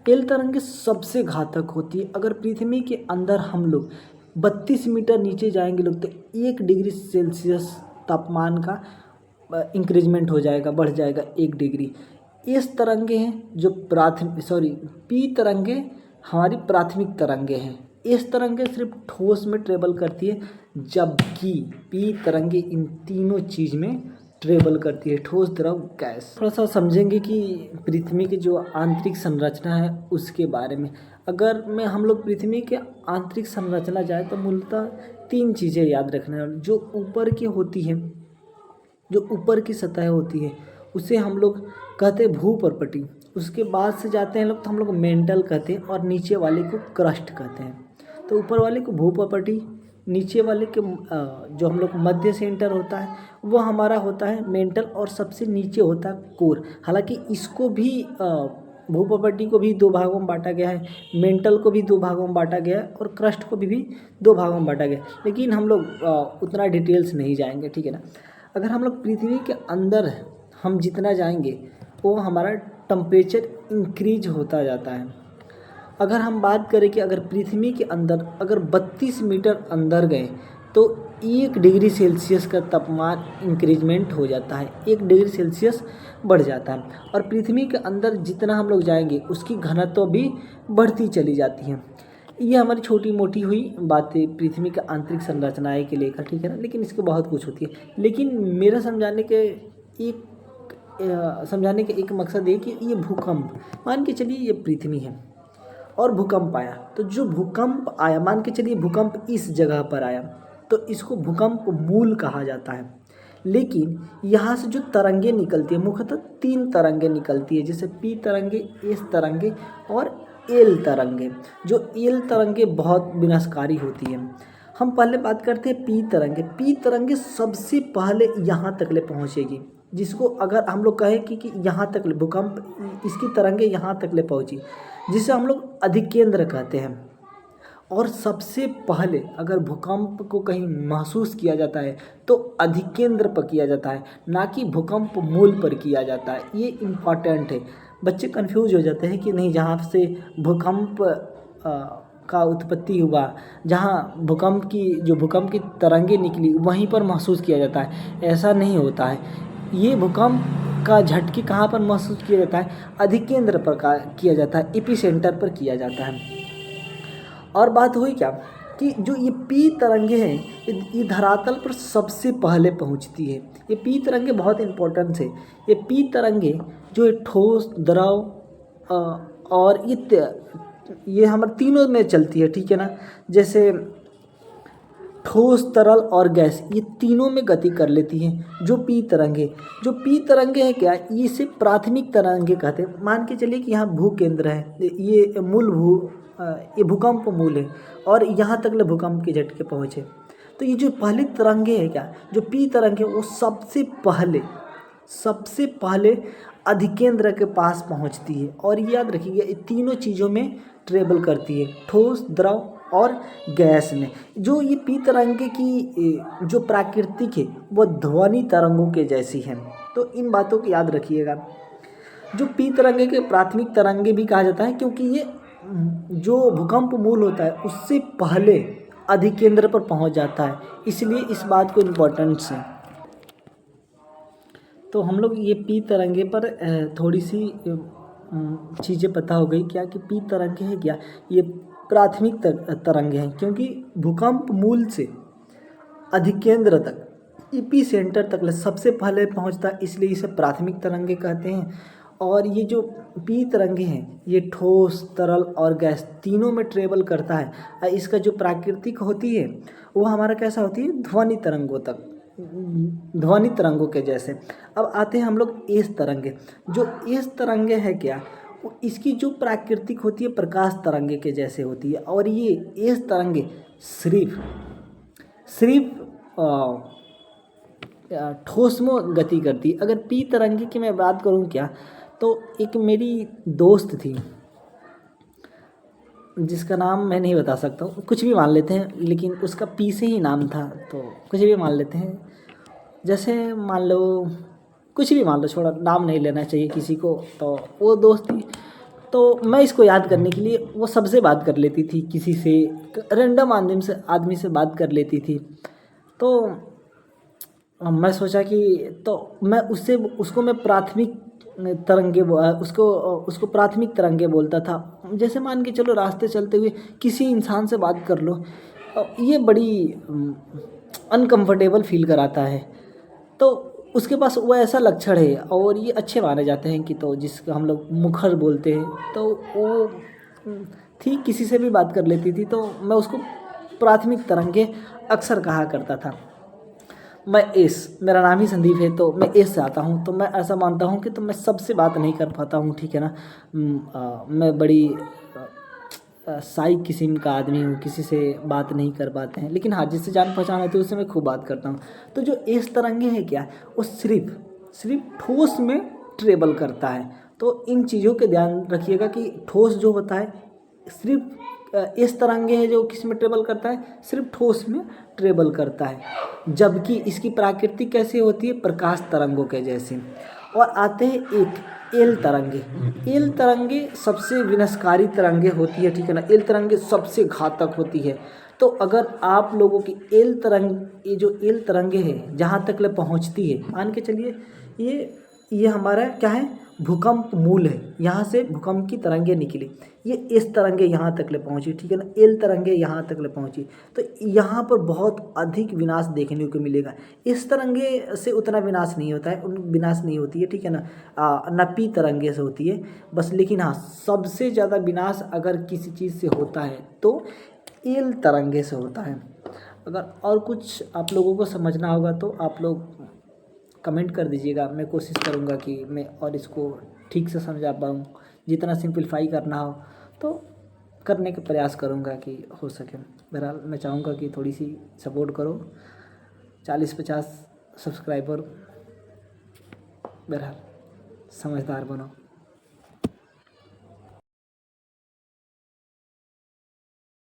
L तरंगे सबसे घातक होती है। अगर पृथ्वी के अंदर हम लोग 32 मीटर नीचे जाएंगे लोग, तो 1 डिग्री सेल्सियस तापमान का इंक्रीजमेंट हो जाएगा, बढ़ जाएगा 1 डिग्री। इस तरंगे हैं जो पी तरंगे हमारी प्राथमिक तरंगे हैं। इस तरंगे सिर्फ ठोस में ट्रेवल करती है, जबकि पी तरंगे इन तीनों चीज़ में ट्रेवल करती है, ठोस, द्रव, गैस। थोड़ा सा समझेंगे कि पृथ्वी की जो आंतरिक संरचना है उसके बारे में। अगर मैं हम लोग पृथ्वी के आंतरिक संरचना जाए तो मूलतः 3 चीज़ें याद रखना है। जो ऊपर की होती है, जो ऊपर की सतह होती है उसे हम लोग कहते हैं भूपर्पटी। उसके बाद से जाते हैं लोग तो हम लोग मेंटल कहते हैं, और नीचे वाले को क्रस्ट कहते हैं। तो ऊपर वाले को भूपर्पटी, नीचे वाले के जो हम लोग मध्य सेंटर होता है वो हमारा होता है मेंटल, और सबसे नीचे होता है कोर। हालांकि इसको भी भूपर्पटी को भी 2 भागों में बांटा गया है, मेंटल को भी 2 भागों में बांटा गया है, और क्रस्ट को भी 2 भागों में बांटा गया है। लेकिन हम लोग उतना डिटेल्स नहीं जाएंगे, ठीक है ना। अगर हम लोग पृथ्वी के अंदर हम जितना जाएंगे वो हमारा टेम्परेचर इंक्रीज होता जाता है। अगर हम बात करें कि अगर पृथ्वी के अंदर अगर 32 मीटर अंदर गए तो 1 डिग्री सेल्सियस का तापमान इंक्रीजमेंट हो जाता है, 1 डिग्री सेल्सियस बढ़ जाता है। और पृथ्वी के अंदर जितना हम लोग जाएंगे उसकी घनत्व भी बढ़ती चली जाती है। ये हमारी छोटी मोटी हुई बातें पृथ्वी का आंतरिक संरचनाएं के लेकर, ठीक है ना। लेकिन इसके बहुत कुछ होती है। लेकिन मेरा समझाने के एक मकसद है कि ये भूकंप, मान के चलिए ये पृथ्वी है और भूकंप आया, तो जो भूकंप आया, मान के चलिए भूकंप इस जगह पर आया, तो इसको भूकंप मूल कहा जाता है। लेकिन यहाँ से जो तरंगे निकलती है, मुख्यतः 3 तरंगे निकलती है, जैसे पी तरंगे, एस तरंगे और एल तरंगे। जो एल तरंगे बहुत विनाशकारी होती है। हम पहले बात करते हैं पी तरंगे। पी तरंगे सबसे पहले यहाँ तक ले पहुँचेगी, जिसको अगर हम लोग कहें कि यहाँ तक ले भूकंप, इसकी तरंगे यहाँ तक ले पहुँची, जिसे हम लोग अधिकेंद्र कहते हैं। और सबसे पहले अगर भूकंप को कहीं महसूस किया जाता है तो अधिकेंद्र पर किया जाता है, ना कि भूकंप मूल पर किया जाता है। ये इम्पॉर्टेंट है। बच्चे कंफ्यूज हो जाते हैं कि नहीं, जहाँ से भूकंप का उत्पत्ति हुआ, जहाँ भूकंप की तरंगे निकली वहीं पर महसूस किया जाता है। ऐसा नहीं होता है। ये भूकंप का झटके कहाँ पर महसूस किया जाता है? अधिकेंद्र पर किया जाता है, एपिसेंटर पर किया जाता है। और बात हुई क्या कि जो ये पी तरंगे हैं ये धरातल पर सबसे पहले पहुंचती है। ये पी तरंगे बहुत इंपॉर्टेंट है। ये पी तरंगे जो है ठोस, द्रव और ये हमारे तीनों में चलती है, ठीक है ना। जैसे ठोस, तरल और गैस, ये तीनों में गति कर लेती हैं जो पी तरंगे हैं क्या, इसे प्राथमिक तरंगे कहते हैं। मान के चलिए कि यहाँ भू केंद्र है, ये भूकंप मूल है और यहाँ तक ले भूकंप के झटके पहुँचे। तो ये जो पहली तरंगे है क्या, जो पी तरंगे, वो सबसे पहले अधिकेंद्र के पास पहुँचती है। और याद रखिएगा ये तीनों चीज़ों में ट्रेवल करती है, ठोस, द्रव और गैस में। जो ये पी तरंगे की जो प्राकृतिक है वो ध्वनि तरंगों के जैसी है। तो इन बातों को याद रखिएगा। जो पी तरंगे के प्राथमिक तरंगे भी कहा जाता है, क्योंकि ये जो भूकंप मूल होता है उससे पहले अधिकेंद्र पर पहुंच जाता है, इसलिए इस बात को इम्पोर्टेंस है। तो हम लोग ये पी तरंगे पर थोड़ी सी चीज़ें पता हो गई क्या, कि पी तरंगे है क्या, ये प्राथमिक तरंगे हैं, क्योंकि भूकंप मूल से अधिकेंद्र तक, एपी सेंटर तक सबसे पहले पहुंचता है, इसलिए इसे प्राथमिक तरंगे कहते हैं। और ये जो पी तरंगे हैं ये ठोस, तरल और गैस तीनों में ट्रेवल करता है। इसका जो प्राकृतिक होती है वो हमारा कैसा होती है, ध्वनि तरंगों के जैसे। अब आते हैं हम लोग एस तरंगे। जो एस तरंगे है क्या, इसकी जो प्राकृतिक होती है प्रकाश तरंगे के जैसे होती है। और ये एस तरंगे सिर्फ ठोस में गति करती है। अगर पी तरंगे की मैं बात करूं क्या, तो एक मेरी दोस्त थी जिसका नाम मैं नहीं बता सकता हूँ, कुछ भी मान लेते हैं, लेकिन उसका पी से ही नाम था, तो कुछ भी मान लेते हैं। जैसे मान लो, कुछ भी मान लो, छोड़ा, नाम नहीं लेना चाहिए किसी को। तो वो दोस्त थी, तो मैं इसको याद करने के लिए वो सबसे बात कर लेती थी, किसी से रैंडम आदमी से बात कर लेती थी। तो मैं सोचा कि तो मैं उसको मैं उसको प्राथमिक तरंगे बोलता था। जैसे मान के चलो रास्ते चलते हुए किसी इंसान से बात कर लो, ये बड़ी अनकंफर्टेबल फील कराता है। तो उसके पास वो ऐसा लक्षण है और ये अच्छे माने जाते हैं कि तो जिसका हम लोग मुखर बोलते हैं। तो वो थी, किसी से भी बात कर लेती थी, तो मैं उसको प्राथमिक तरंगे अक्सर कहा करता था। मैं एस, मेरा नाम ही संदीप है तो मैं एस से आता हूँ। तो मैं ऐसा मानता हूँ कि तो मैं सबसे बात नहीं कर पाता हूँ, ठीक है ना। मैं बड़ी शाई किस्म का आदमी हूँ, किसी से बात नहीं कर पाते हैं। लेकिन हाँ, जिससे जान पहचान होती है उससे मैं खूब बात करता हूँ। तो जो एस तरंगे हैं क्या, वो सिर्फ ठोस में ट्रेवल करता है। तो इन चीज़ों के ध्यान रखिएगा कि ठोस जो होता है सिर्फ इस तरंगे है जो किस में ट्रेवल करता है, सिर्फ ठोस में ट्रेवल करता है। जबकि इसकी प्रकृति कैसे होती है, प्रकाश तरंगों के जैसे। और आते हैं एक एल तरंगे। एल तरंगे सबसे विनाशकारी तरंगे होती है, ठीक है ना। एल तरंगे सबसे घातक होती है। तो अगर आप लोगों की ये जो एल तरंगे हैं जहाँ तक ले पहुँचती है, मान के चलिए ये हमारा क्या है, भूकंप मूल है। यहाँ से भूकंप की तरंगे निकली, ये इस तरंगे यहाँ तक ले पहुँची, ठीक है ना। एल तरंगे यहाँ तक ले पहुँची, तो यहाँ पर बहुत अधिक विनाश देखने को मिलेगा। इस तरंगे से उतना विनाश नहीं होता है, विनाश नहीं होती है, ठीक है ना। नपी तरंगे से होती है बस। लेकिन हाँ, सबसे ज़्यादा विनाश अगर किसी चीज़ से होता है तो एल तरंगे से होता है। अगर और कुछ आप लोगों को समझना होगा तो आप लोग कमेंट कर दीजिएगा। मैं कोशिश करूँगा कि मैं और इसको ठीक से समझा पाऊँ। जितना सिंपलीफाई करना हो तो करने का प्रयास करूँगा कि हो सके। बहरहाल मैं चाहूँगा कि थोड़ी सी सपोर्ट करो, 40-50 सब्सक्राइबर। बहरहाल समझदार बनो।